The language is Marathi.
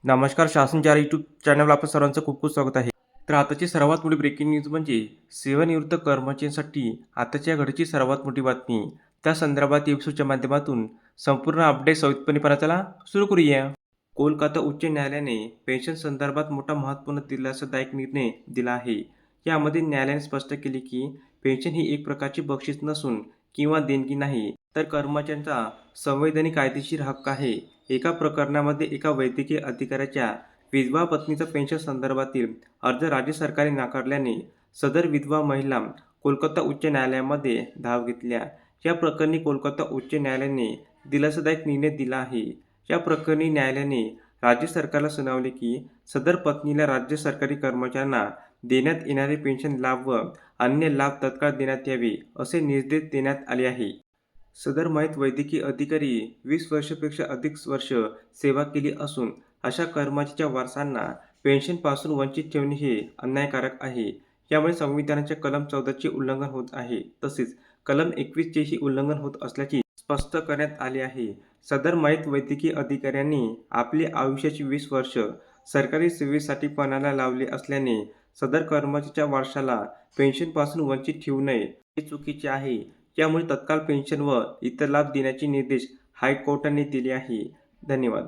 नमस्कार. शासन 4 यूट्यूब चॅनलवर आपलं सर्वांचं खूप खूप स्वागत आहे. तर आताची सर्वात मोठी ब्रेकिंग न्यूज म्हणजे सेवानिवृत्त कर्मचाऱ्यांसाठी आताच्या घडीची सर्वात मोठी बातमी. त्या संदर्भात एपिसोडच्या माध्यमातून संपूर्ण अपडेट सविस्तरपणे पाहण्याला सुरू करूया. कोलकाता उच्च न्यायालयाने पेन्शन संदर्भात मोठा महत्त्वपूर्ण दिलासादायक निर्णय दिला आहे. यामध्ये न्यायालयाने स्पष्ट केले की पेन्शन ही एक प्रकारची बक्षीस नसून किंवा देणगी नाही, तर कर्मचाऱ्यांचा संवैधानिक कायदेशीर हक्क आहे. एका प्रकरणामध्ये एका वैद्यकीय अधिकाऱ्याच्या विधवा पत्नीचा पेन्शन संदर्भातील अर्ज राज्य सरकारने नाकारल्याने सदर विधवा महिला कोलकाता उच्च न्यायालयामध्ये धाव घेतल्या. या प्रकरणी कोलकाता उच्च न्यायालयाने दिलासादायक निर्णय दिला आहे. या प्रकरणी न्यायालयाने राज्य सरकारला सुनावले की सदर पत्नीला राज्य सरकारी कर्मचाऱ्यांना देण्यात येणारे पेन्शन लाभ व अन्य लाभ तत्काळ देण्यात यावे असे निर्देश देण्यात आले आहे. सदर माहीत वैद्यकीय अधिकारी 20 वर्षापेक्षा अधिक वर्ष सेवा केली असून अशा कर्मचाऱ्याच्या वारसांना पेन्शनपासून वंचित ठेवणे हे अन्यायकारक आहे. यामुळे संविधानाच्या कलम 14चे उल्लंघन होत आहे, तसेच कलम 21चेही उल्लंघन होत असल्याचे स्पष्ट करण्यात आले आहे. सदर माहीत वैद्यकीय अधिकाऱ्यांनी आपले आयुष्याची 20 वर्ष सरकारी सेवेसाठी पणाला लावले असल्याने सदर कर्मचाऱ्याच्या वारसाला पेन्शनपासून वंचित ठेवू नये हे चुकीचे आहे. यामुळे तत्काळ पेन्शन व इतर लाभ देण्याचे निर्देश हायकोर्टाने दिले आहे. धन्यवाद.